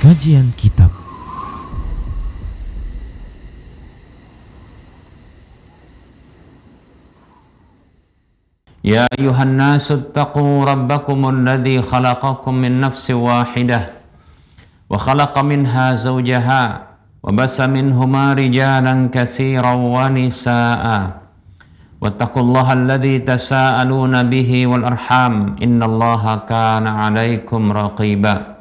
Kajian Kitab. Ya ayuhan nasu attaqu rabbakumul ladzi khalaqakum min nafsin wahidah wa khalaqa minha zawjaha wa bassa minhuma rijalan katsiran wa nisaa'a wattaqullaha alladzi tasaaluna bihi wal arham innallaha kana 'alaikum raqiba.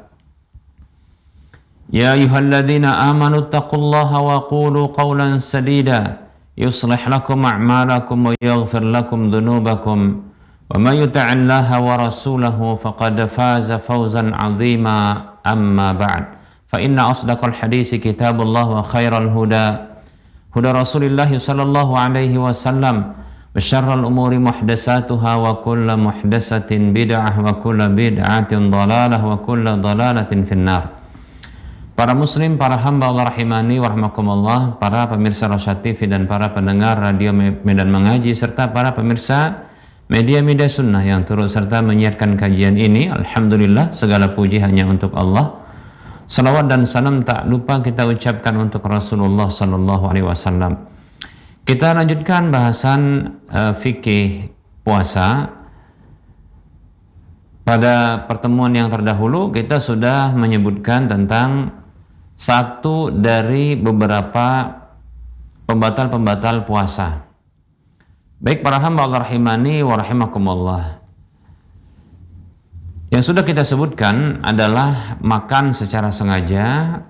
Ya ayyuhalladzina amanu taqullaha wa qulu qawlan sadida yuslih lakum a'malakum wa yaghfir lakum dhunubakum wa may yuti'illaha wa rasulahu faqad faza fawzan 'azima amma ba'd fa inna asdaqal haditsi kitabullah wa khairal huda huda Rasulillah sallallahu alaihi wasallam wa syarrul umuri muhdatsatuha wa kullu muhdatsatin bid'ah wa kullu bid'atin dhalalah wa kullu dhalalatin finnar. Para muslim, para hamba Allah rahimani wa rahmakumullah, para pemirsa Rosyad TV dan para pendengar Radio Medan Mengaji serta para pemirsa media-media sunnah yang turut serta menyiarkan kajian ini. Alhamdulillah, segala puji hanya untuk Allah. Salawat dan salam tak lupa kita ucapkan untuk Rasulullah sallallahu alaihi wasallam. Kita lanjutkan bahasan fikih puasa. Pada pertemuan yang terdahulu kita sudah menyebutkan tentang satu dari beberapa pembatal-pembatal puasa. Baik para hamba Allah rahimani wa rahimakumullah. Yang sudah kita sebutkan adalah makan secara sengaja,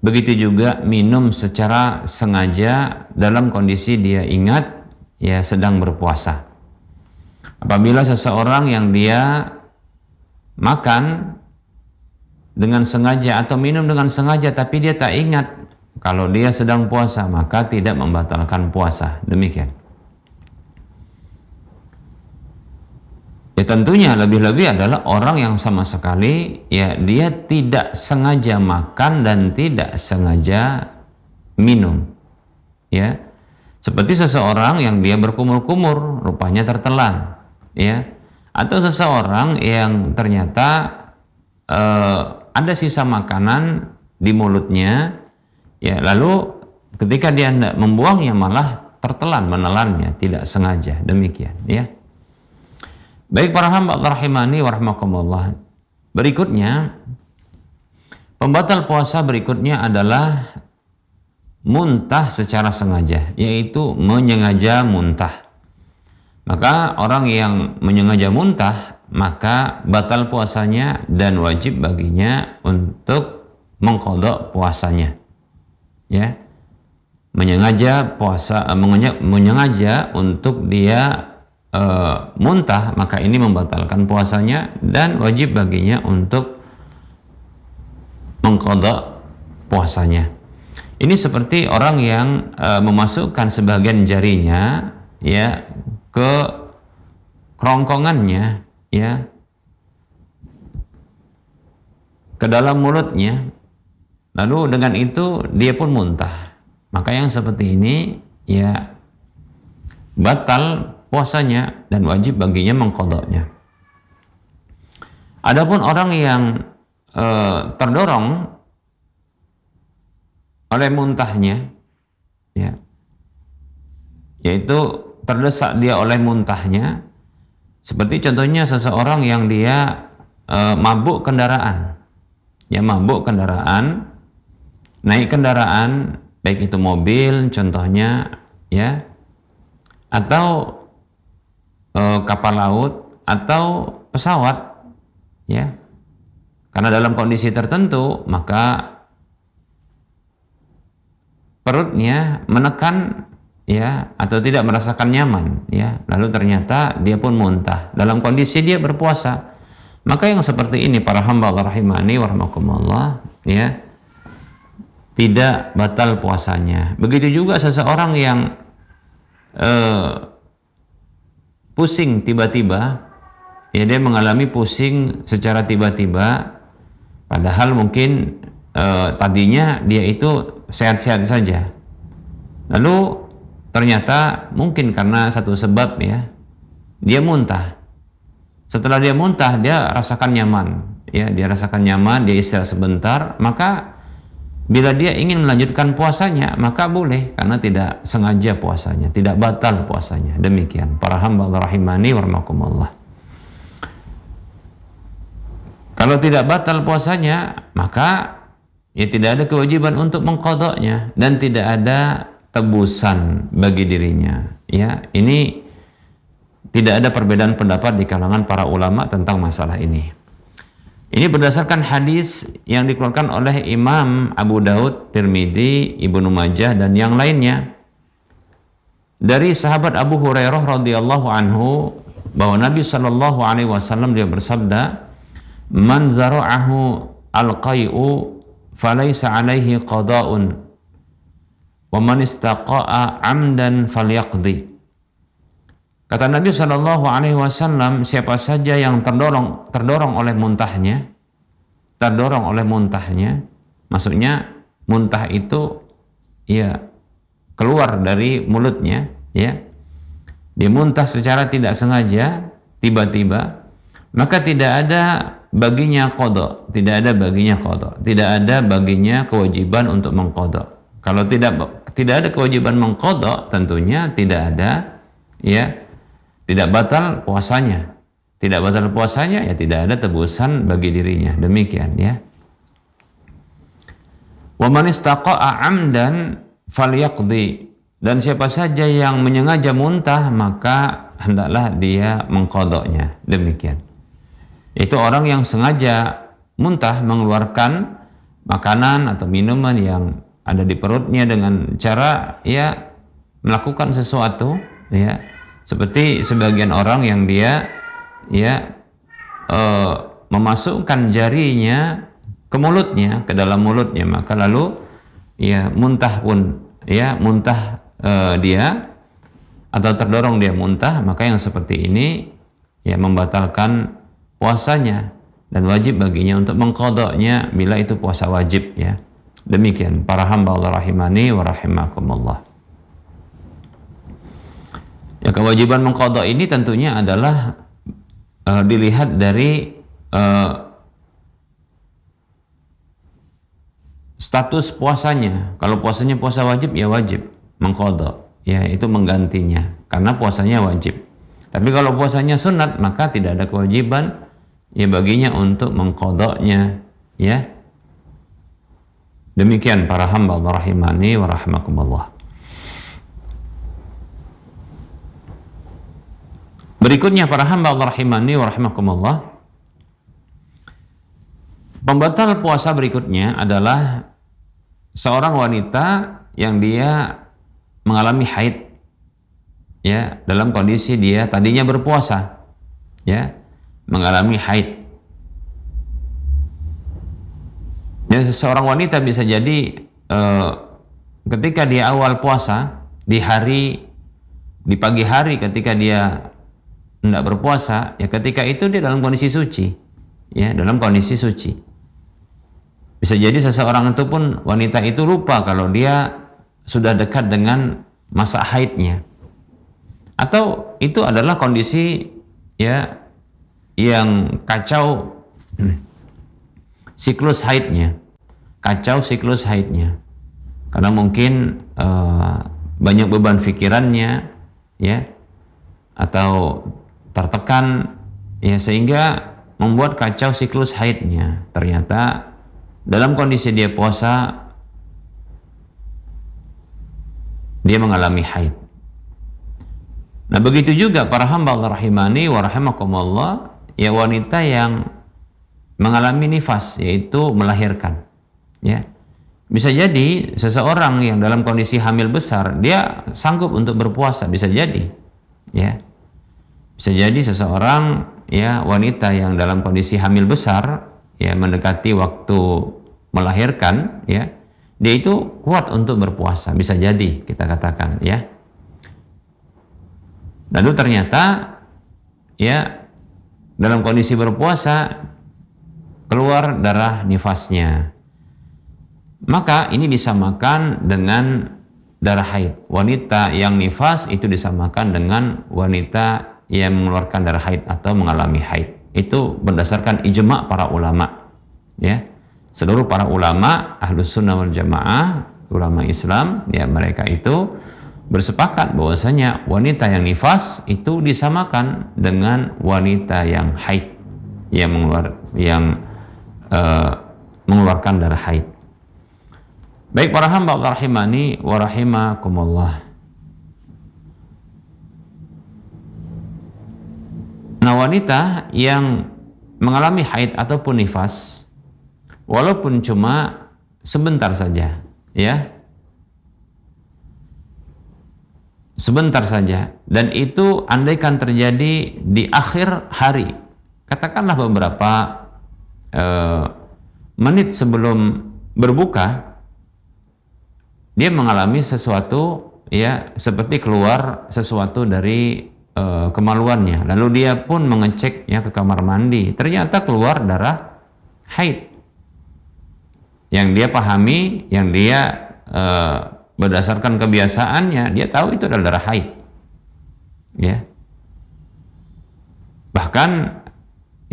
begitu juga minum secara sengaja dalam kondisi dia ingat ya sedang berpuasa. Apabila seseorang yang dia makan dengan sengaja atau minum dengan sengaja tapi dia tak ingat kalau dia sedang puasa, maka tidak membatalkan puasa. Demikian. Ya tentunya lebih-lebih adalah orang yang sama sekali ya dia tidak sengaja makan dan tidak sengaja minum. Ya. Seperti seseorang yang dia berkumur-kumur, rupanya tertelan, ya. Atau seseorang yang ternyata ada sisa makanan di mulutnya, ya, lalu ketika dia hendak membuangnya malah tertelan, menelannya, tidak sengaja. Demikian, ya. Baik para hamba Allah rahimani wa rahmakumullah. Berikutnya, pembatal puasa berikutnya adalah muntah secara sengaja, yaitu menyengaja muntah. Maka orang yang menyengaja muntah, maka batal puasanya dan wajib baginya untuk mengqadha puasanya. Ya. Menyengaja puasa, menyengaja untuk dia muntah, maka ini membatalkan puasanya dan wajib baginya untuk mengqadha puasanya. Ini seperti orang yang memasukkan sebagian jarinya ya ke kerongkongannya, ya, ke dalam mulutnya, lalu dengan itu dia pun muntah. Maka yang seperti ini ya batal puasanya dan wajib baginya mengqadhanya. Adapun orang yang terdorong oleh muntahnya, ya, yaitu terdesak dia oleh muntahnya, seperti contohnya seseorang yang dia mabuk kendaraan, ya, mabuk kendaraan, naik kendaraan, baik itu mobil contohnya, ya, atau kapal laut atau pesawat, ya, karena dalam kondisi tertentu maka perutnya menekan, ya, atau tidak merasakan nyaman, ya, lalu ternyata dia pun muntah dalam kondisi dia berpuasa, maka yang seperti ini para hamba Allah rahimani wa rahmakumullah, ya, tidak batal puasanya. Begitu juga seseorang yang pusing tiba-tiba, ya, dia mengalami pusing secara tiba-tiba, padahal mungkin tadinya dia itu sehat-sehat saja, lalu ternyata mungkin karena satu sebab, ya, dia muntah. Setelah dia muntah, dia rasakan nyaman, ya dia rasakan nyaman, dia istirahat sebentar, maka bila dia ingin melanjutkan puasanya maka boleh, karena tidak sengaja puasanya, tidak batal puasanya. Demikian para hamba Allah rahimani wa rahmakumullah. Kalau tidak batal puasanya, maka ya tidak ada kewajiban untuk mengqadanya dan tidak ada tebusan bagi dirinya. Ya, ini tidak ada perbedaan pendapat di kalangan para ulama tentang masalah ini. Ini berdasarkan hadis yang dikeluarkan oleh Imam Abu Daud, Tirmidzi, Ibnu Majah dan yang lainnya dari sahabat Abu Hurairah radhiyallahu anhu bahwa Nabi sallallahu alaihi wasallam dia bersabda, "Man zara'ahu al-qai'u falaysa 'alaihi qada'un wa man istaqa'a 'amdan falyaqdi." Kata Nabi Shallallahu Alaihi Wasallam, siapa saja yang terdorong oleh muntahnya, maksudnya muntah itu ya keluar dari mulutnya, ya dia muntah secara tidak sengaja, tiba-tiba, maka tidak ada baginya qada, tidak ada baginya kewajiban untuk mengqada. Kalau tidak ada kewajiban mengqada, tentunya tidak ada, ya tidak batal puasanya. Tidak batal puasanya, ya tidak ada tebusan bagi dirinya. Demikian, ya. Wa man istaqa'a 'amdan falyaqdi. Dan siapa saja yang menyengaja muntah, maka hendaklah dia mengqadanya. Demikian. Itu orang yang sengaja muntah, mengeluarkan makanan atau minuman yang ada di perutnya dengan cara ya melakukan sesuatu, ya. Seperti sebagian orang yang dia memasukkan jarinya ke mulutnya, ke dalam mulutnya, maka lalu ya muntah pun, ya muntah dia atau terdorong dia muntah, maka yang seperti ini ya membatalkan puasanya dan wajib baginya untuk mengqadanya bila itu puasa wajib, ya. Demikian para hamba Allah rahimani wa rahimakumullah. Ya, kewajiban mengqada ini tentunya adalah dilihat dari status puasanya. Kalau puasanya puasa wajib, ya wajib mengqada, ya itu menggantinya karena puasanya wajib. Tapi kalau puasanya sunat, maka tidak ada kewajiban ya baginya untuk mengqadanya, ya. Demikian para hamba Allah rahimani wa rahimakumullah. Berikutnya para hamba Allah rahimani wa rahimakumullah, pembatal puasa berikutnya adalah seorang wanita yang dia mengalami haid, ya, dalam kondisi dia tadinya berpuasa, ya, mengalami haid. Ya, seseorang wanita bisa jadi ketika dia awal puasa di pagi hari ketika dia tidak berpuasa, ya ketika itu dia dalam kondisi suci, ya dalam kondisi suci. Bisa jadi seseorang itu pun, wanita itu lupa kalau dia sudah dekat dengan masa haidnya, atau itu adalah kondisi ya yang kacau siklus haidnya, karena mungkin banyak beban pikirannya, ya, atau tertekan, ya sehingga membuat kacau siklus haidnya. Ternyata dalam kondisi dia puasa dia mengalami haid. Nah, begitu juga para hamba Allah rahimani wa rahimakumullah, ya wanita yang mengalami nifas, yaitu melahirkan, ya. Bisa jadi seseorang yang dalam kondisi hamil besar dia sanggup untuk berpuasa, bisa jadi, ya. Bisa jadi seseorang, ya wanita yang dalam kondisi hamil besar, ya mendekati waktu melahirkan, ya dia itu kuat untuk berpuasa, bisa jadi kita katakan, ya. Lalu ternyata ya dalam kondisi berpuasa keluar darah nifasnya, maka ini disamakan dengan darah haid. Wanita yang nifas itu disamakan dengan wanita yang mengeluarkan darah haid atau mengalami haid, Itu berdasarkan ijma' para ulama, ya. Seluruh para ulama Ahlus Sunnah wal Jamaah, ulama Islam, ya, mereka itu bersepakat bahwasanya wanita yang nifas itu disamakan dengan wanita yang haid, yang mengeluarkan darah haid. Baik para hamba Allah rahimani wa rahimakumullah. Nah, wanita yang mengalami haid ataupun nifas, walaupun cuma sebentar saja, ya, sebentar saja, dan itu andaikan terjadi di akhir hari, katakanlah beberapa menit sebelum berbuka, dia mengalami sesuatu, ya, seperti keluar sesuatu dari kemaluannya, lalu dia pun mengeceknya ke kamar mandi, ternyata keluar darah haid. Yang dia pahami, yang dia berdasarkan kebiasaannya, dia tahu itu adalah darah haid, ya. Bahkan,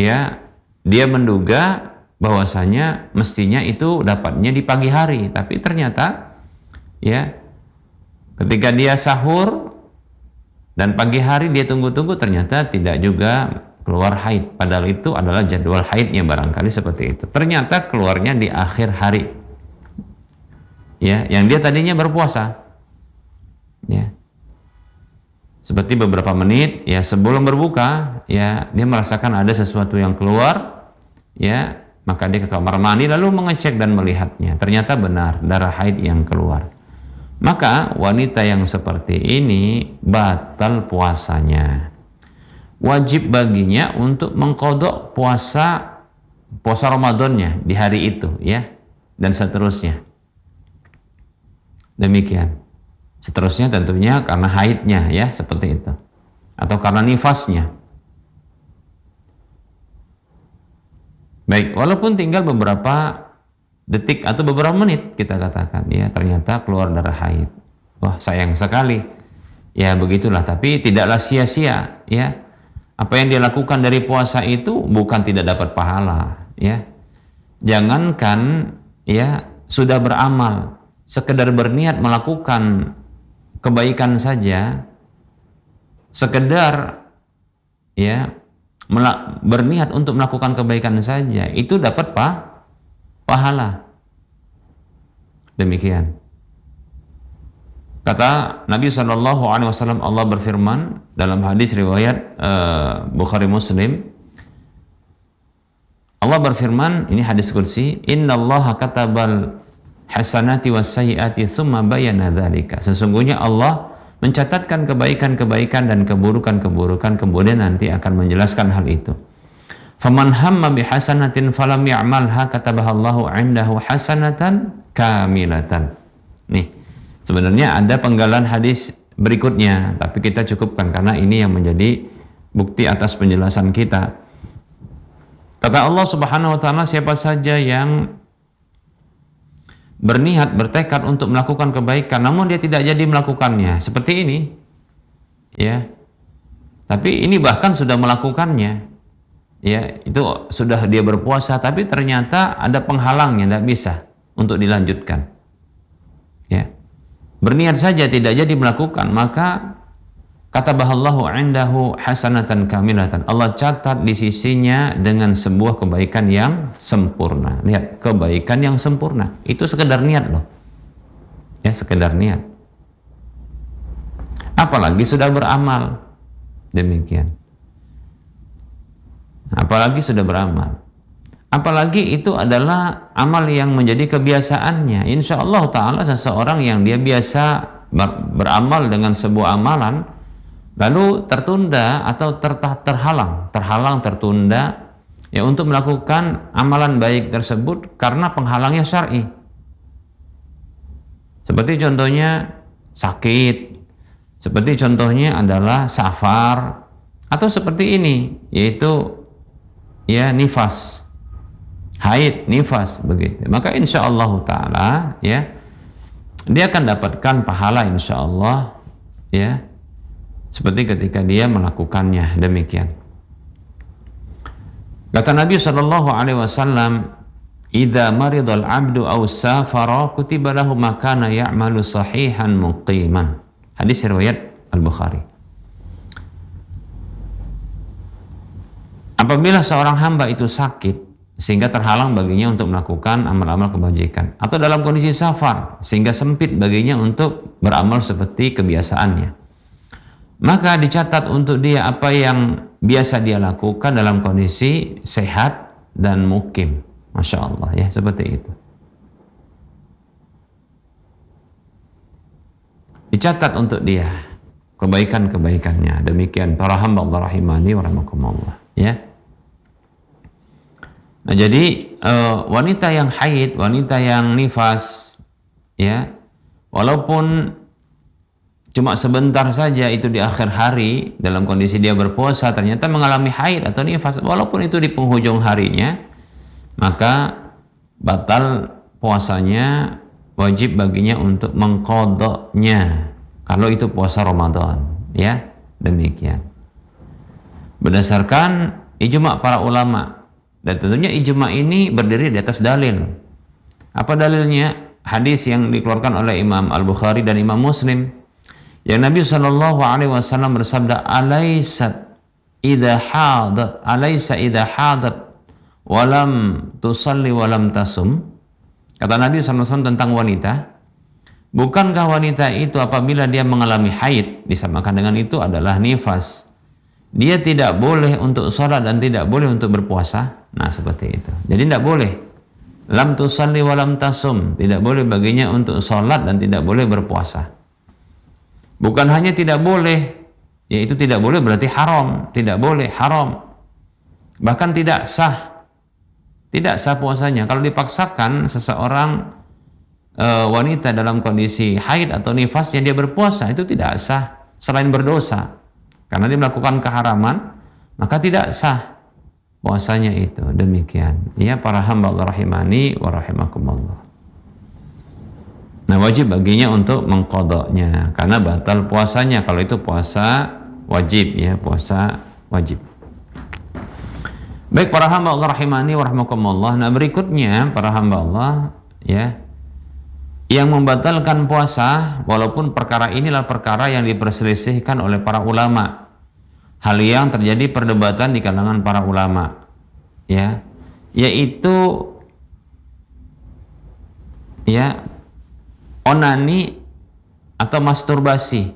ya, dia menduga bahwasanya mestinya itu dapatnya di pagi hari, tapi ternyata, ya, ketika dia sahur dan pagi hari dia tunggu-tunggu, ternyata tidak juga keluar haid, padahal itu adalah jadwal haidnya, barangkali seperti itu. Ternyata keluarnya di akhir hari, ya, yang dia tadinya berpuasa, ya, seperti beberapa menit, ya, sebelum berbuka, ya, dia merasakan ada sesuatu yang keluar, ya, maka dia ke kamar mandi lalu mengecek dan melihatnya, ternyata benar darah haid yang keluar. Maka wanita yang seperti ini batal puasanya. Wajib baginya untuk mengqadha puasa Ramadannya di hari itu, ya, dan seterusnya. Demikian. Seterusnya tentunya karena haidnya, ya, seperti itu. Atau karena nifasnya. Baik, walaupun tinggal beberapa detik atau beberapa menit, kita katakan, ya, ternyata keluar darah haid. Wah, sayang sekali. Ya, begitulah, tapi tidaklah sia-sia, ya. Apa yang dia lakukan dari puasa itu bukan tidak dapat pahala, ya. Jangankan, ya, sudah beramal, sekedar berniat melakukan kebaikan saja, sekedar, ya, berniat untuk melakukan kebaikan saja, itu dapat pahala. Demikian. Kata Nabi SAW, Allah berfirman dalam hadis riwayat Bukhari Muslim, Allah berfirman, ini hadis qudsi, innallaha katabal hasanati wassayyiati tsumma bayyana dzalika. Sesungguhnya Allah mencatatkan kebaikan-kebaikan dan keburukan-keburukan, kemudian nanti akan menjelaskan hal itu. Faman hamma bihasanatin falam ya'malha katabahallahu 'indahu hasanatan kamilatan. Nih, sebenarnya ada penggalan hadis berikutnya, tapi kita cukupkan karena ini yang menjadi bukti atas penjelasan kita. Kata Allah Subhanahu wa taala, siapa saja yang berniat, bertekad untuk melakukan kebaikan namun dia tidak jadi melakukannya, seperti ini, ya. Tapi ini bahkan sudah melakukannya, ya, itu sudah dia berpuasa, tapi ternyata ada penghalangnya, tidak bisa untuk dilanjutkan, ya. Berniat saja tidak jadi melakukan, maka katabahallahu 'indahu hasanatan kamilatan. Allah catat di sisinya dengan sebuah kebaikan yang sempurna. Lihat, kebaikan yang sempurna. Itu sekedar niat loh. Ya, sekedar niat. Apalagi sudah beramal. Demikian. Apalagi sudah beramal. Apalagi itu adalah amal yang menjadi kebiasaannya. Insya Allah ta'ala seseorang yang dia biasa beramal dengan sebuah amalan, lalu tertunda atau terhalang, tertunda, ya, untuk melakukan amalan baik tersebut karena penghalangnya syar'i. Seperti contohnya sakit, seperti contohnya adalah safar, atau seperti ini, yaitu, ya, nifas, haid, nifas, begitu. Maka insya Allah ta'ala, ya, dia akan dapatkan pahala insya Allah, ya, seperti ketika dia melakukannya. Demikian. Kata Nabi sallallahu alaihi wasallam, "Idza maridal 'abdu aw safara kutiba lahu ma kana ya'malu sahihan muqiman." Hadis riwayat Al-Bukhari. Apabila seorang hamba itu sakit sehingga terhalang baginya untuk melakukan amal-amal kebajikan, atau dalam kondisi safar sehingga sempit baginya untuk beramal seperti kebiasaannya, maka dicatat untuk dia apa yang biasa dia lakukan dalam kondisi sehat dan mukim. Masya Allah ya, seperti itu. Dicatat untuk dia kebaikan-kebaikannya. Demikian para hamba Allah rahimani wa rahimakumullah ya. Nah, jadi wanita yang haid, wanita yang nifas ya, walaupun cuma sebentar saja itu di akhir hari dalam kondisi dia berpuasa ternyata mengalami haid atau nifas, walaupun itu di penghujung harinya, maka batal puasanya, wajib baginya untuk mengqadanya kalau itu puasa Ramadan ya. Demikian berdasarkan ijma' para ulama, dan tentunya ijma' ini berdiri di atas dalil. Apa dalilnya? Hadis yang dikeluarkan oleh Imam Al-Bukhari dan Imam Muslim, yang Nabi sallallahu alaihi wasallam bersabda, "Alaisa idza hadat walam tusalli walam tasum." Kata Nabi sallallahu alaihi wasallam tentang wanita, bukankah wanita itu apabila dia mengalami haid, disamakan dengan itu adalah nifas, dia tidak boleh untuk sholat dan tidak boleh untuk berpuasa? Nah, seperti itu. Jadi tidak boleh. Lam tusalli wa lam tasum, tidak boleh baginya untuk sholat dan tidak boleh berpuasa. Bukan hanya tidak boleh, yaitu tidak boleh berarti haram, tidak boleh, haram. Bahkan tidak sah. Tidak sah puasanya. Kalau dipaksakan seseorang wanita dalam kondisi haid atau nifasnya dia berpuasa, itu tidak sah, selain berdosa. Karena dia melakukan keharaman, maka tidak sah puasanya itu. Demikian ya para hamba Allah rahimani wa rahimakumullah. Nah, wajib baginya untuk mengqadanya karena batal puasanya kalau itu puasa wajib ya, puasa wajib. Baik para hamba Allah rahimani wa rahimakumullah. Nah, berikutnya para hamba Allah ya, yang membatalkan puasa, walaupun perkara inilah perkara yang diperselisihkan oleh para ulama, hal yang terjadi perdebatan di kalangan para ulama ya, yaitu ya onani atau masturbasi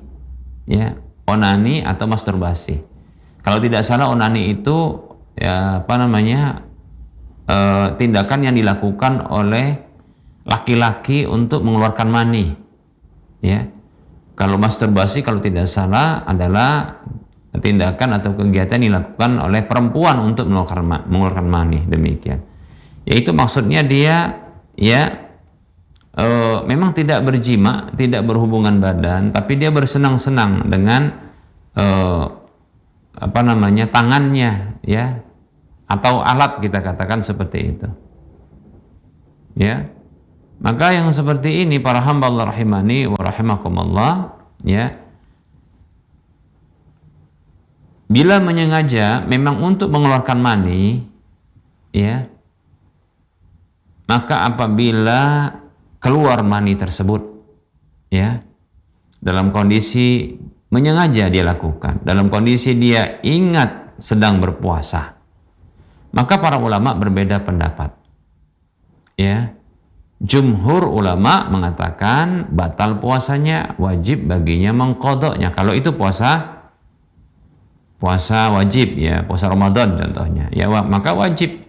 ya, onani atau masturbasi. Kalau tidak salah onani itu ya apa namanya, tindakan yang dilakukan oleh laki-laki untuk mengeluarkan mani ya. Kalau masturbasi kalau tidak salah adalah tindakan atau kegiatan dilakukan oleh perempuan untuk mengeluarkan mani. Demikian, yaitu maksudnya dia ya memang tidak berjima, tidak berhubungan badan, tapi dia bersenang-senang dengan apa namanya, tangannya ya, atau alat, kita katakan seperti itu ya. Maka yang seperti ini para hamba Allah rahimani wa rahimakumullah ya, bila menyengaja memang untuk mengeluarkan mani ya, maka apabila keluar mani tersebut ya, dalam kondisi menyengaja dia lakukan, dalam kondisi dia ingat sedang berpuasa, maka para ulama berbeda pendapat ya. Jumhur ulama mengatakan batal puasanya, wajib baginya mengqadanya kalau itu puasa wajib ya, puasa Ramadan contohnya ya, maka wajib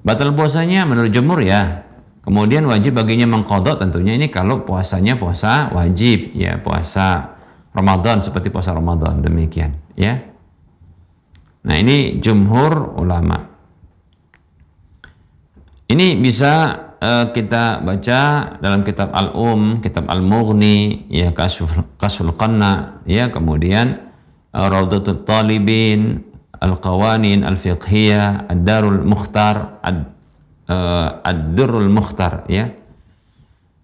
batal puasanya menurut jumhur ya. Kemudian wajib baginya mengqadha, tentunya ini kalau puasanya puasa wajib ya, puasa Ramadan seperti puasa Ramadan. Demikian ya. Nah, ini jumhur ulama. Ini bisa kita baca dalam kitab kitab Al-Mughni ya, Kashful Qanna ya, kemudian Rawdatul Talibin, Al-Qawanin Al-Fiqhiyah, Ad-Darul Mukhtar, Ad-Durrul Mukhtar ya.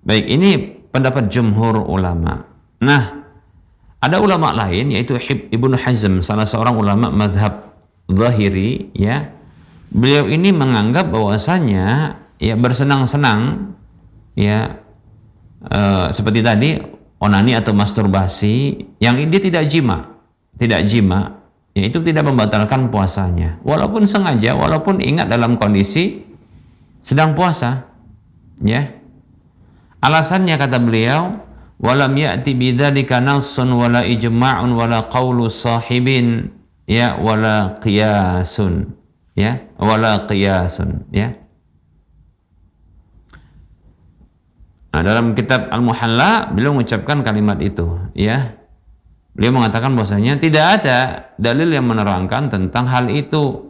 Baik, ini pendapat jumhur ulama. Nah, ada ulama lain yaitu Ibnu Hazm, salah seorang ulama mazhab Zahiri ya. Beliau ini menganggap bahwasanya ya bersenang-senang ya seperti tadi onani atau masturbasi yang ini tidak jima, ya itu tidak membatalkan puasanya. Walaupun sengaja, walaupun ingat dalam kondisi sedang puasa, ya. Alasannya kata beliau, walam ya'ti bidzalika nassun wala ijma'un wala qaulu sahibin ya wala qiyasun ya wala qiyasun ya. Nah, dalam kitab Al-Muhalla beliau mengucapkan kalimat itu ya. Beliau mengatakan bahwasanya tidak ada dalil yang menerangkan tentang hal itu.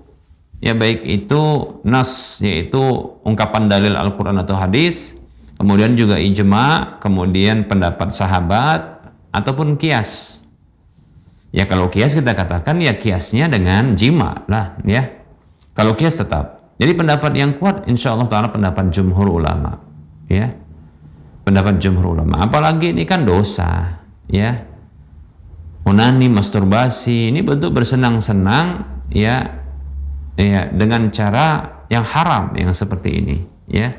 Ya, baik itu nas, yaitu ungkapan dalil Al-Qur'an atau hadis, kemudian juga ijma, kemudian pendapat sahabat ataupun kias. Ya, kalau kias kita katakan ya kiasnya dengan jima lah ya. Kalau kias tetap. Jadi pendapat yang kuat insyaallah taala pendapat jumhur ulama ya. Pendapat jumhur ulama. Apalagi ini kan dosa ya. Onani, masturbasi ini bentuk bersenang-senang ya. Ya, dengan cara yang haram yang seperti ini ya.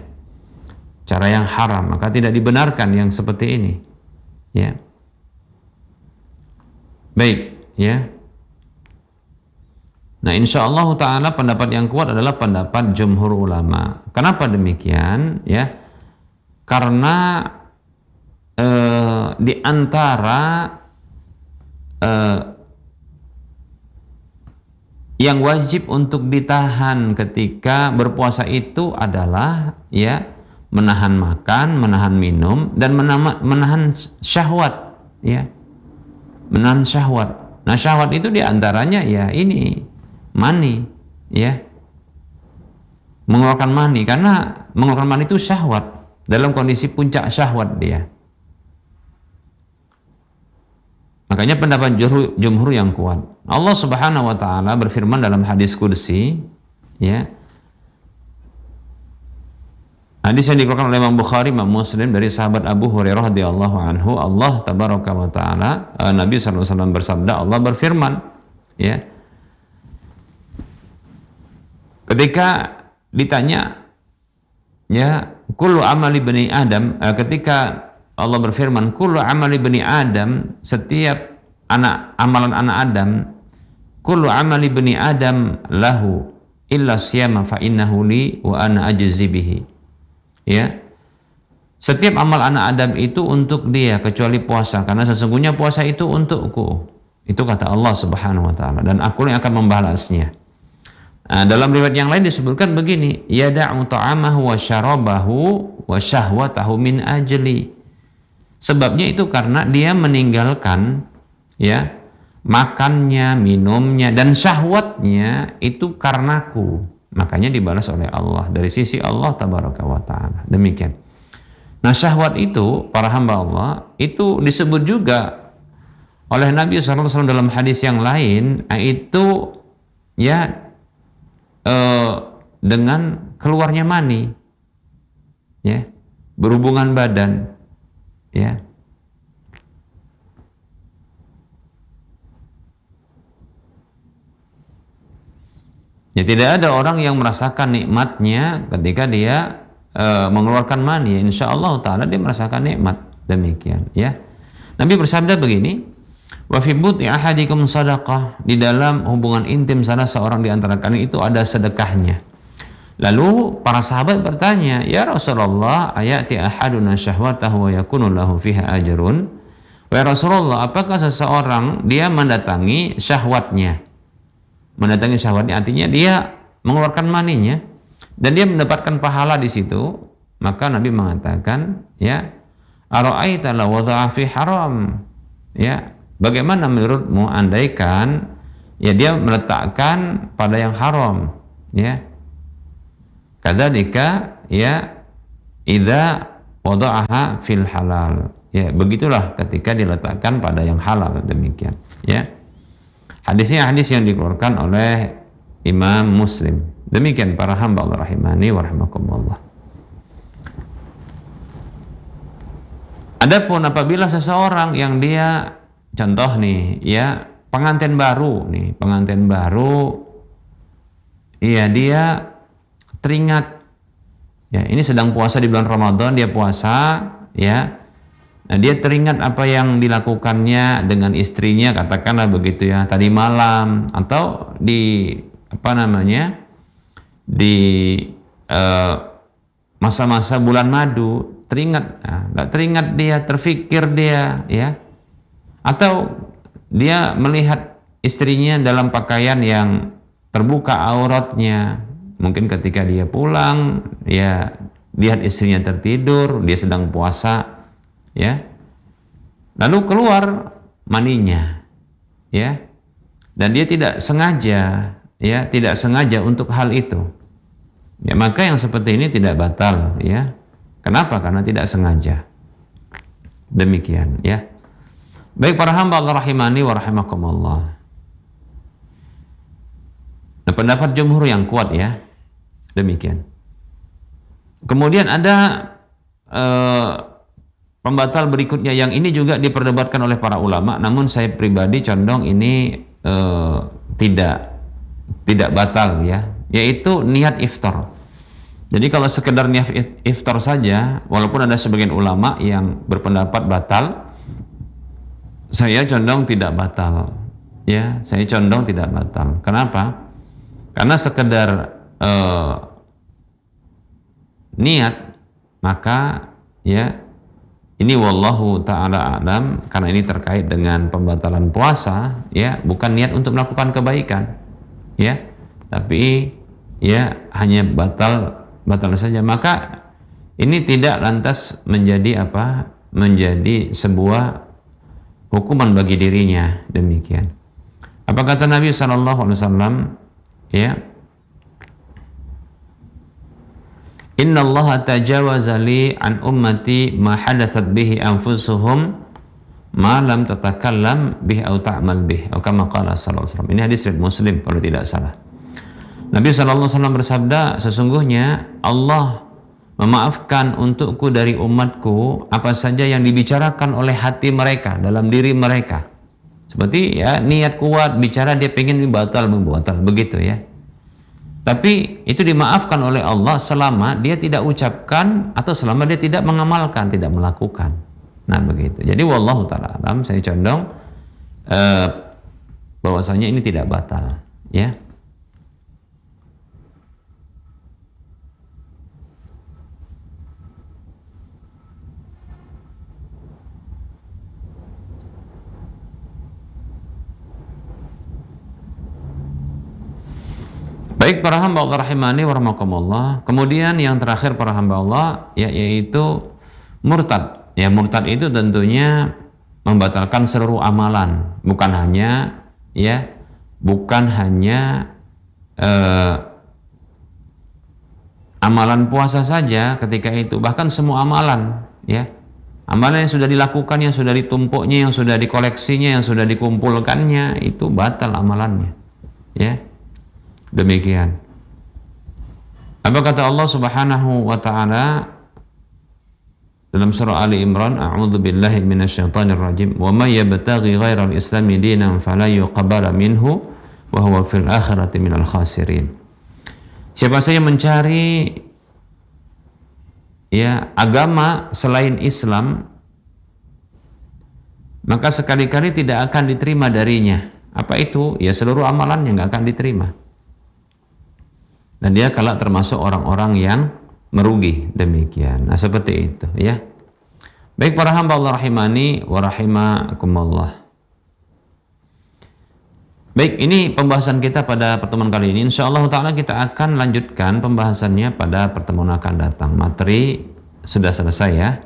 Cara yang haram, maka tidak dibenarkan yang seperti ini ya. Baik ya. Nah, insyaallah taala pendapat yang kuat adalah pendapat jumhur ulama. Kenapa demikian ya? Karena di antara yang wajib untuk ditahan ketika berpuasa itu adalah ya menahan makan, menahan minum, dan menahan syahwat ya. Menahan syahwat. Nah, syahwat itu diantaranya ya ini mani ya. Mengeluarkan mani, karena mengeluarkan mani itu syahwat, dalam kondisi puncak syahwat dia. Makanya pendapat jumhur yang kuat. Allah Subhanahu wa taala berfirman dalam hadis qudsi ya. Hadis yang dikeluarkan oleh Imam Bukhari, Imam Muslim dari sahabat Abu Hurairah radhiyallahu anhu, Allah tabaraka wa taala, Nabi sallallahu alaihi wasallam bersabda, Allah berfirman ya. Ketika ditanya ya, kullu amali bani Adam, ketika Allah berfirman, kullu amali bani Adam, setiap amalan anak Adam, kullu amali bani Adam lahu illa siyama fa innahu li wa ana ajzi bihi. Ya. Setiap amal anak Adam itu untuk dia kecuali puasa, karena sesungguhnya puasa itu untukku. Itu kata Allah Subhanahu wa taala, dan aku yang akan membalasnya. Nah, dalam riwayat yang lain disebutkan begini, yada'u ta'amahu wa syarabahu wa syahwatahu min ajli. Sebabnya itu karena dia meninggalkan ya makannya, minumnya, dan syahwatnya itu karenaku. Makanya dibalas oleh Allah dari sisi Allah tabaraka wa taala. Demikian. Nah, syahwat itu para hamba Allah itu disebut juga oleh Nabi SAW dalam hadis yang lain, itu ya dengan keluarnya mani ya, berhubungan badan ya. Ya, tidak ada orang yang merasakan nikmatnya ketika dia mengeluarkan mani. Insya Allah taala dia merasakan nikmat. Demikian ya. Nabi bersabda begini, wa fi buti ahadikum sadaqah, di dalam hubungan intim salah seorang di antara kalian itu ada sedekahnya. Lalu para sahabat bertanya, ya Rasulullah, ayati ahaduna syahwatahu wa yakunu lahu fiha ajrun? Wa Rasulullah, apakah seseorang dia mendatangi syahwatnya? Mendatangi syahwatnya artinya dia mengeluarkan maninya dan dia mendapatkan pahala di situ. Maka Nabi mengatakan, ya, ara'aita law wada'a fi haram? Ya, bagaimana menurutmu andaikan ya dia meletakkan pada yang haram, ya? Kadzalika ya idza wada'aha fil halal. Ya, begitulah ketika diletakkan pada yang halal, demikian, ya. Hadisnya hadis yang dikeluarkan oleh Imam Muslim. Demikian para hamba Allah rahimani wa rahimakumullah. Adapun apabila seseorang yang dia contoh nih ya, pengantin baru Iya, dia teringat, ya ini sedang puasa di bulan Ramadan, dia puasa, ya. Nah, dia teringat apa yang dilakukannya dengan istrinya, katakanlah begitu ya, tadi malam atau di apa namanya, di masa-masa bulan madu, teringat, nggak teringat dia, terfikir dia, ya, atau dia melihat istrinya dalam pakaian yang terbuka auratnya, mungkin ketika dia pulang, ya lihat istrinya tertidur, dia sedang puasa, ya, lalu keluar maninya, ya, dan dia tidak sengaja, ya, tidak sengaja untuk hal itu. Ya, maka yang seperti ini tidak batal, ya. Kenapa? Karena tidak sengaja. Demikian, ya. Baik para hamba Allah rahimani wa rahimakumullah. Nah, pendapat jumhur yang kuat, ya. Demikian. Kemudian ada pembatal berikutnya yang ini juga diperdebatkan oleh para ulama, namun saya pribadi condong ini tidak batal, ya, yaitu niat iftar. Jadi kalau sekedar niat iftar saja, walaupun ada sebagian ulama yang berpendapat batal, saya condong tidak batal, ya, saya condong tidak batal. Kenapa? Karena sekedar niat, maka, ya, ini wallahu ta'ala a'lam, karena ini terkait dengan pembatalan puasa, ya, bukan niat untuk melakukan kebaikan, ya, tapi ya hanya batal saja, maka ini tidak lantas menjadi apa, menjadi sebuah hukuman bagi dirinya. Demikian. Apa kata Nabi SAW, ya, Inna Allah tajawaza li an ummati ma hadathat bihi anfusuhum ma lam tatakallam bihi au ta'mal bihi, atau kama qala sallallahu alaihi wasallam. Ini hadis riwayat Muslim kalau tidak salah. Nabi SAW bersabda, sesungguhnya Allah memaafkan untukku dari umatku apa saja yang dibicarakan oleh hati mereka, dalam diri mereka. Seperti, ya, niat kuat, bicara dia pengen batal, begitu, ya. Tapi itu dimaafkan oleh Allah selama dia tidak ucapkan atau selama dia tidak mengamalkan, tidak melakukan. Nah, begitu. Jadi wallahu ta'ala alam, saya condong bahwasanya ini tidak batal, ya. Baik para hamba Allah rahimani wa rahimakumullah. Kemudian yang terakhir para hamba Allah, ya, yaitu murtad. Ya, murtad itu tentunya membatalkan seluruh amalan, bukan hanya, ya, bukan hanya amalan puasa saja ketika itu, bahkan semua amalan, ya. Amalan yang sudah dilakukan, yang sudah ditumpuknya, yang sudah dikoleksinya, yang sudah dikumpulkannya, itu batal amalannya, ya. Demikian. Apa kata Allah Subhanahu wa ta'ala dalam surah Ali Imran, a'udzu billahi minasyaitonir rajim, wa may yabtaghi ghairal islami dinan fala yuqbala minhu wa huwa fil akhirati minal khasirin. Siapa saja mencari, ya, agama selain Islam, maka sekali-kali tidak akan diterima darinya. Apa itu? Ya, seluruh amalannya nggak akan diterima. Dan dia kelak termasuk orang-orang yang merugi. Demikian. Nah, seperti itu, ya. Baik para hamba Allah rahimani wa rahimakumullah. Baik, ini pembahasan kita pada pertemuan kali ini. Insyaallah ta'ala kita akan lanjutkan pembahasannya pada pertemuan akan datang. Materi sudah selesai, ya.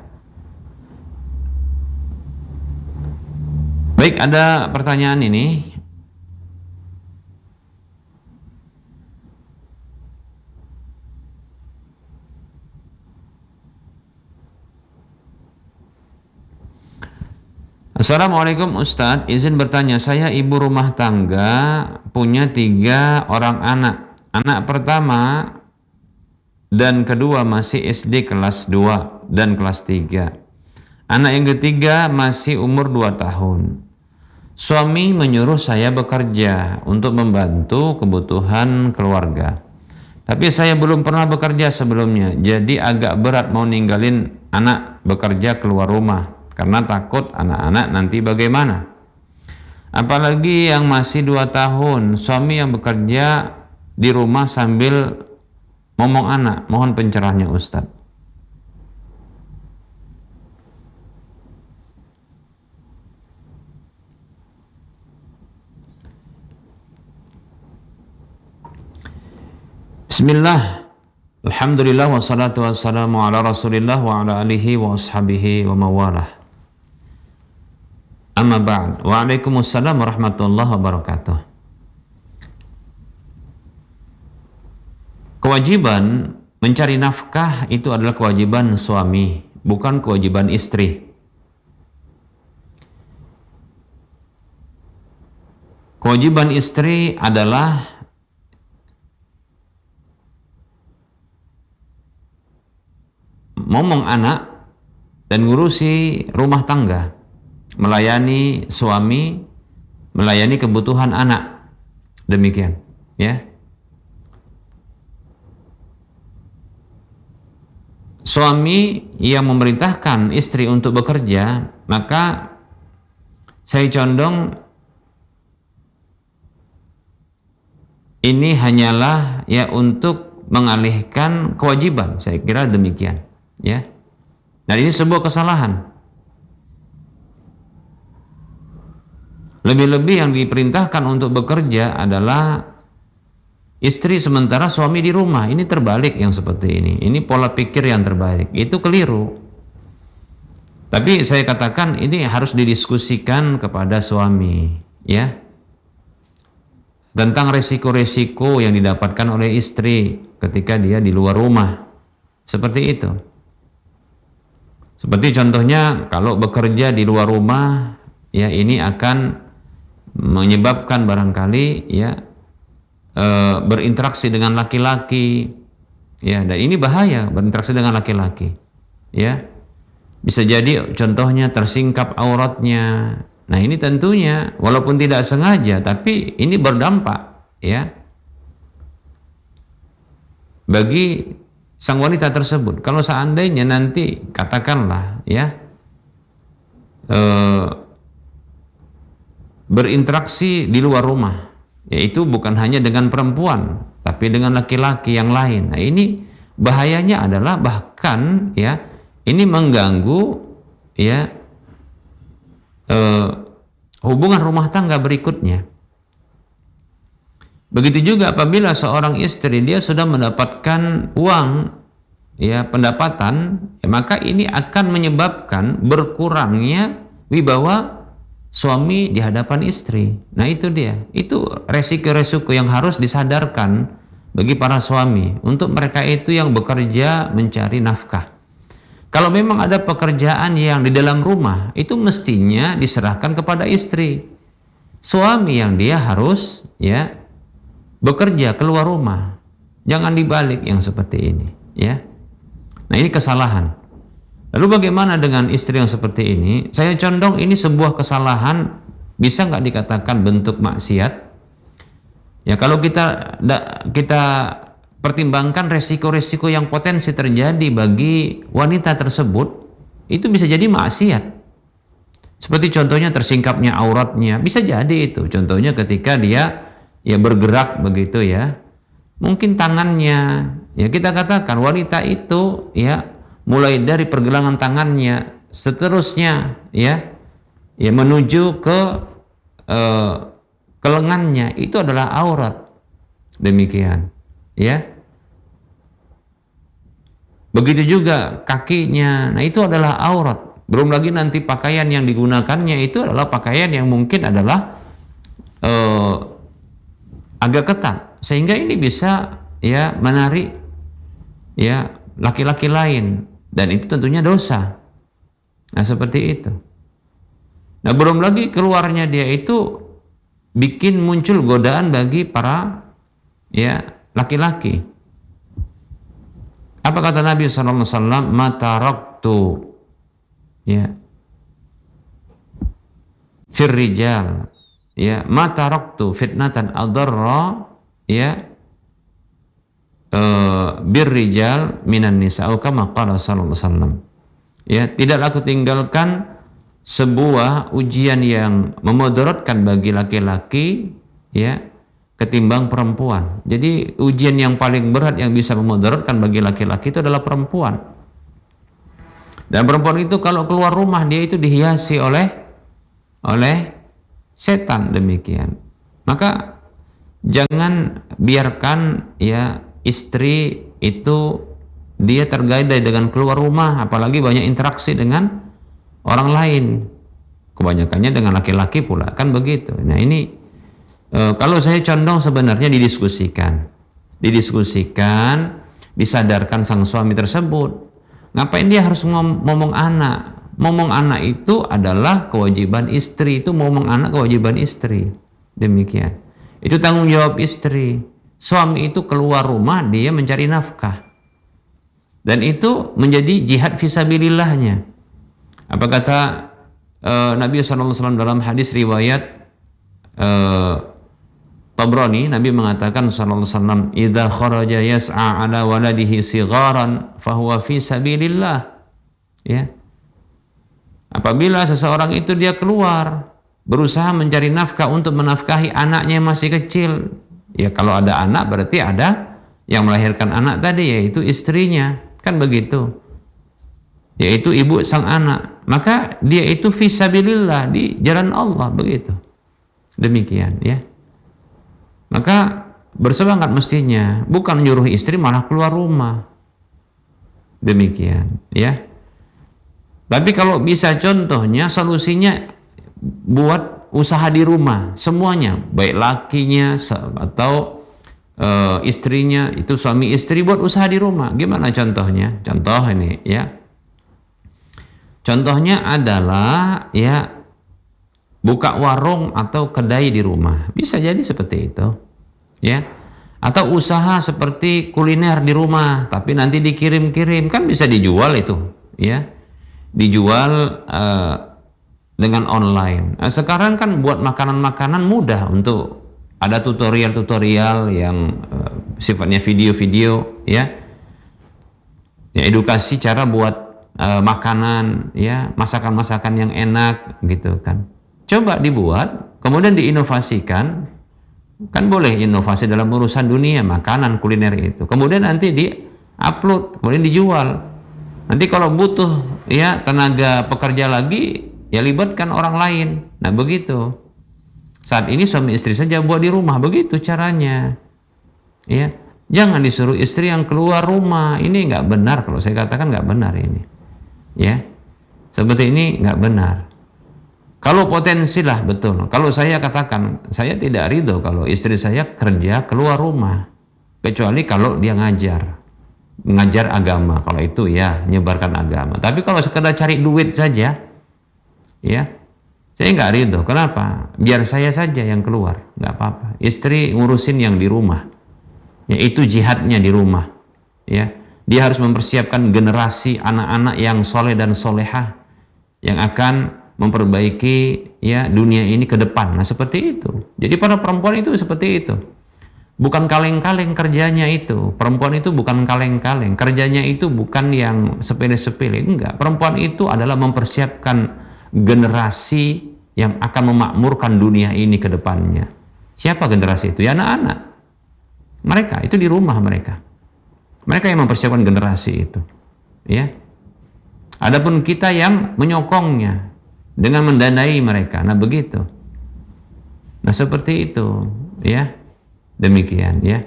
Baik, ada pertanyaan ini. Assalamualaikum Ustadz, izin bertanya, saya ibu rumah tangga, punya 3 orang anak. Anak pertama dan kedua masih SD kelas 2 dan kelas 3. Anak yang ketiga masih umur 2 tahun. Suami menyuruh saya bekerja untuk membantu kebutuhan keluarga. Tapi saya belum pernah bekerja sebelumnya, jadi agak berat mau ninggalin anak bekerja keluar rumah karena takut anak-anak nanti bagaimana. Apalagi yang masih 2 tahun, suami yang bekerja di rumah sambil ngomong anak. Mohon pencerahannya Ustadz. Bismillah, alhamdulillah, wassalatu wassalamu ala rasulillah wa ala alihi wa ashabihi wa mawalah. Amma ba'd. Waalaikumsalam warahmatullahi wabarakatuh. Kewajiban mencari nafkah itu adalah kewajiban suami, bukan kewajiban istri. Kewajiban istri adalah momong anak dan ngurusi rumah tangga, melayani suami, melayani kebutuhan anak. Demikian, ya. Suami yang memerintahkan istri untuk bekerja, maka saya condong ini hanyalah ya untuk mengalihkan kewajiban. Saya kira demikian, ya. Dan ini sebuah kesalahan. Lebih-lebih yang diperintahkan untuk bekerja adalah istri sementara suami di rumah. Ini terbalik yang seperti ini. Ini pola pikir yang terbalik. Itu keliru. Tapi saya katakan ini harus didiskusikan kepada suami, ya. Tentang resiko-resiko yang didapatkan oleh istri ketika dia di luar rumah. Seperti itu. Seperti contohnya kalau bekerja di luar rumah, ya ini akan menyebabkan barangkali ya berinteraksi dengan laki-laki, ya, dan ini bahaya berinteraksi dengan laki-laki, ya. Bisa jadi contohnya tersingkap auratnya. Nah ini tentunya walaupun tidak sengaja, tapi ini berdampak, ya, bagi sang wanita tersebut. Kalau seandainya nanti katakanlah ya berinteraksi di luar rumah, yaitu bukan hanya dengan perempuan tapi dengan laki-laki yang lain. Nah ini bahayanya adalah bahkan ya ini mengganggu ya hubungan rumah tangga berikutnya. Begitu juga apabila seorang istri dia sudah mendapatkan uang, ya, pendapatan, ya, maka ini akan menyebabkan berkurangnya wibawa suami di hadapan istri. Nah itu dia, itu resiko-resiko yang harus disadarkan bagi para suami untuk mereka itu yang bekerja mencari nafkah. Kalau memang ada pekerjaan yang di dalam rumah, itu mestinya diserahkan kepada istri. Suami yang dia harus ya bekerja keluar rumah. Jangan dibalik yang seperti ini, ya. Nah ini kesalahan. Lalu bagaimana dengan istri yang seperti ini? Saya condong ini sebuah kesalahan, bisa nggak dikatakan bentuk maksiat? Ya kalau kita pertimbangkan resiko-resiko yang potensi terjadi bagi wanita tersebut, itu bisa jadi maksiat. Seperti contohnya tersingkapnya auratnya, bisa jadi itu. Contohnya ketika dia ya bergerak begitu ya, mungkin tangannya, ya kita katakan wanita itu ya mulai dari pergelangan tangannya seterusnya ya menuju ke lengannya itu adalah aurat. Demikian, ya. Begitu juga kakinya, nah itu adalah aurat. Belum lagi nanti pakaian yang digunakannya itu adalah pakaian yang mungkin adalah agak ketat, sehingga ini bisa ya menarik ya laki-laki lain, dan itu tentunya dosa. Nah seperti itu. Nah belum lagi keluarnya dia itu bikin muncul godaan bagi para ya laki-laki. Apa kata Nabi SAW? Ma taraktu ya fir rijal, ya, ma taraktu fitnatan adarra, ya, bir rijal minan nisa, atau kama qala sallallahu alaihi wasallam. Ya, tidaklah aku tinggalkan sebuah ujian yang memudaratkan bagi laki-laki, ya, ketimbang perempuan. Jadi ujian yang paling berat yang bisa memudaratkan bagi laki-laki itu adalah perempuan. Dan perempuan itu kalau keluar rumah dia itu dihiasi oleh setan, demikian. Maka jangan biarkan, ya, istri itu dia tergadai dengan keluar rumah, apalagi banyak interaksi dengan orang lain. Kebanyakannya dengan laki-laki pula, kan begitu. Nah ini kalau saya condong sebenarnya didiskusikan, disadarkan sang suami tersebut. Ngapain dia harus ngomong anak? Ngomong anak itu adalah kewajiban istri, itu ngomong anak kewajiban istri. Demikian. Itu tanggung jawab istri. Suami itu keluar rumah dia mencari nafkah. Dan itu menjadi jihad fisabilillahnya. Apa kata Nabi SAW dalam hadis riwayat Tabrani, Nabi mengatakan SAW, "Idza kharaja yas'a ala waladihi sigharan fahuwa fi sabilillah." Ya. Apabila seseorang itu dia keluar berusaha mencari nafkah untuk menafkahi anaknya yang masih kecil, ya, kalau ada anak berarti ada yang melahirkan anak tadi, yaitu istrinya, kan begitu, yaitu ibu sang anak. Maka dia itu fisabilillah, di jalan Allah, begitu. Demikian, ya. Maka bersemangat mestinya, bukan nyuruh istri malah keluar rumah. Demikian, ya. Tapi kalau bisa, contohnya solusinya buat usaha di rumah semuanya, baik lakinya atau istrinya, itu suami istri buat usaha di rumah. Gimana contohnya? Contoh ini, ya. Contohnya adalah, ya, buka warung atau kedai di rumah. Bisa jadi seperti itu, ya. Atau usaha seperti kuliner di rumah, tapi nanti dikirim-kirim, kan bisa dijual itu, ya. Dijual dengan online. Nah, sekarang kan buat makanan-makanan mudah, untuk ada tutorial-tutorial yang sifatnya video-video, ya. Ya, edukasi cara buat makanan, ya, masakan-masakan yang enak, gitu kan. Coba dibuat, kemudian diinovasikan. Kan boleh inovasi dalam urusan dunia makanan kuliner itu. Kemudian nanti di-upload, kemudian dijual. Nanti kalau butuh, ya, tenaga pekerja lagi, ya, libatkan orang lain. Nah, begitu. Saat ini suami istri saja buat di rumah, begitu caranya. Ya, jangan disuruh istri yang keluar rumah. Ini nggak benar, kalau saya katakan nggak benar ini. Ya, seperti ini nggak benar. Kalau potensi lah, betul. Kalau saya katakan, saya tidak ridho kalau istri saya kerja keluar rumah, kecuali kalau dia ngajar agama. Kalau itu, ya, menyebarkan agama. Tapi kalau sekedar cari duit saja, ya, saya nggak ridho. Kenapa? Biar saya saja yang keluar, nggak apa-apa. Istri ngurusin yang di rumah, yaitu jihadnya di rumah, ya. Dia harus mempersiapkan generasi anak-anak yang soleh dan solehah, yang akan memperbaiki, ya, dunia ini ke depan. Nah, seperti itu. Jadi para perempuan itu seperti itu. Bukan kaleng-kaleng kerjanya itu. Perempuan itu bukan kaleng-kaleng. Kerjanya itu bukan yang sepele-sepele. Enggak. Perempuan itu adalah mempersiapkan generasi yang akan memakmurkan dunia ini ke depannya. Siapa generasi itu? Ya, anak-anak. Mereka, itu di rumah mereka. Mereka yang mempersiapkan generasi itu. Ya. Adapun kita yang menyokongnya dengan mendanai mereka. Nah, begitu. Nah, seperti itu, ya. Demikian, ya.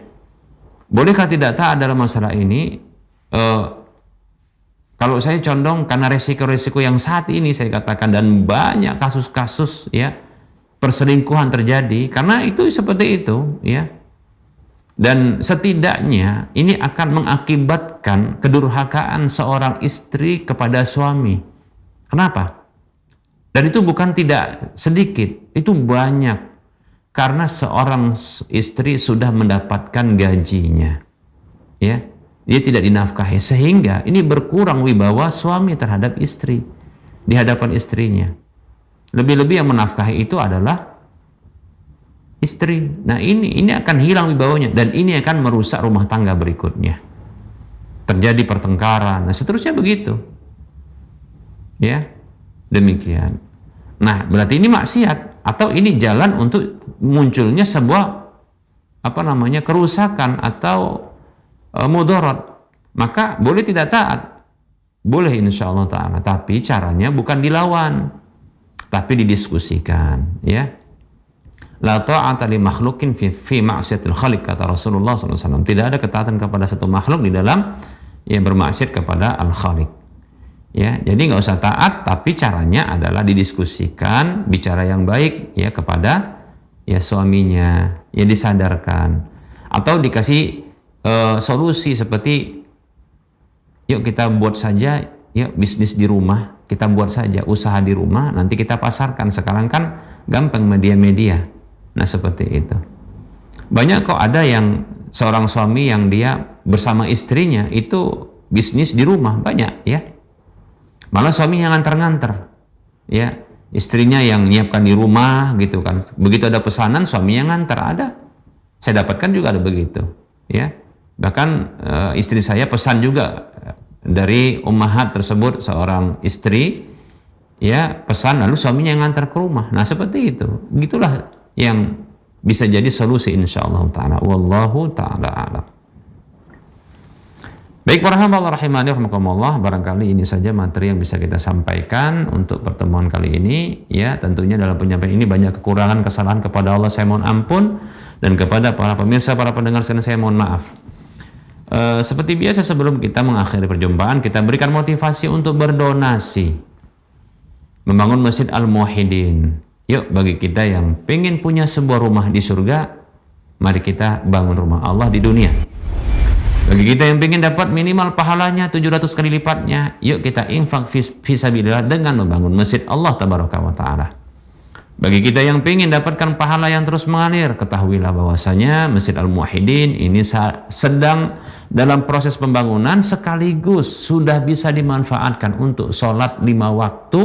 Bolehkah tidak taat dalam masalah ini? Kalau saya condong karena resiko-resiko yang saat ini saya katakan, dan banyak kasus-kasus, ya, perselingkuhan terjadi karena itu seperti itu, ya. Dan setidaknya ini akan mengakibatkan kedurhakaan seorang istri kepada suami. Kenapa? Dan itu bukan tidak sedikit, itu banyak. Karena seorang istri sudah mendapatkan gajinya, ya, dia tidak dinafkahi, sehingga ini berkurang wibawa suami terhadap istri di hadapan istrinya. Lebih-lebih yang menafkahi itu adalah istri. Nah ini akan hilang wibawanya, dan ini akan merusak rumah tangga berikutnya. Terjadi pertengkaran, nah seterusnya begitu. Ya, demikian. Nah, berarti ini maksiat, atau ini jalan untuk munculnya sebuah kerusakan atau mudarat. Maka boleh tidak taat, boleh insyaallah ta'ala, tapi caranya bukan dilawan, tapi didiskusikan, ya. La ta'ata li makhlukin fi ma'siyatil khaliq, kata Rasulullah SAW. Tidak ada ketaatan kepada satu makhluk di dalam yang bermaksiat kepada al-khaliq. Ya, jadi nggak usah taat, tapi caranya adalah didiskusikan, bicara yang baik ya kepada ya suaminya, ya disadarkan, atau dikasih solusi seperti yuk kita buat saja, yuk bisnis di rumah, kita buat saja usaha di rumah, nanti kita pasarkan. Sekarang kan gampang media-media. Nah seperti itu. Banyak kok ada yang seorang suami yang dia bersama istrinya itu bisnis di rumah, banyak ya. Malah suaminya nganter-nganter, ya, istrinya yang nyiapkan di rumah gitu kan. Begitu ada pesanan suaminya nganter, ada. Saya dapatkan juga ada begitu, ya. Bahkan istri saya pesan juga dari ummahat tersebut, seorang istri ya pesan lalu suaminya yang ngantar ke rumah. Nah seperti itu, gitulah yang bisa jadi solusi insyaallah ta'ala. Wallahu ta'ala a'lam. Baik para hamba Allah rahimani rahimakumullah, barangkali ini saja materi yang bisa kita sampaikan untuk pertemuan kali ini. Ya, tentunya dalam penyampaian ini banyak kekurangan, kesalahan, kepada Allah saya mohon ampun, dan kepada para pemirsa, para pendengar sekalian saya mohon maaf. Seperti biasa sebelum kita mengakhiri perjumpaan, kita berikan motivasi untuk berdonasi membangun Masjid Al-Muwahhidin. Yuk, bagi kita yang pengen punya sebuah rumah di surga, mari kita bangun rumah Allah di dunia. Bagi kita yang pengen dapat minimal pahalanya 700 kali lipatnya, yuk kita infak fisabilillah dengan membangun Masjid Allah Tabaraka wa Ta'ala. Bagi kita yang pengen dapatkan pahala yang terus mengalir, ketahuilah bahwasanya Masjid Al-Muwahhidin ini sedang dalam proses pembangunan, sekaligus sudah bisa dimanfaatkan untuk sholat 5 waktu,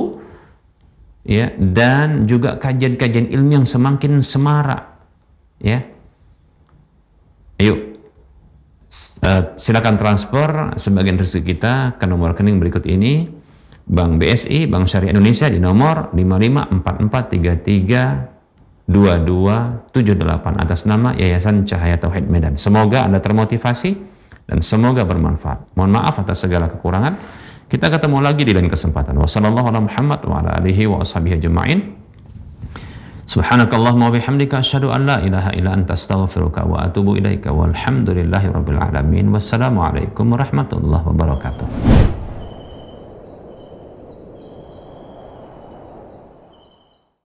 ya, dan juga kajian-kajian ilmu yang semakin semarak, ya. Ayo, silakan transfer sebagian rezeki kita ke nomor rekening berikut ini. Bank BSI, Bank Syariah Indonesia di nomor 5544332278 atas nama Yayasan Cahaya Tauhid Medan. Semoga Anda termotivasi dan semoga bermanfaat. Mohon maaf atas segala kekurangan. Kita ketemu lagi di lain kesempatan. Wassalamualaikum warahmatullahi wabarakatuh. Subhanakallahumma wa bihamdika asyhadu an la ilaha illa anta astaghfiruka wa atubu ilaika walhamdulillahi rabbil alamin. Wassalamualaikum warahmatullahi wabarakatuh.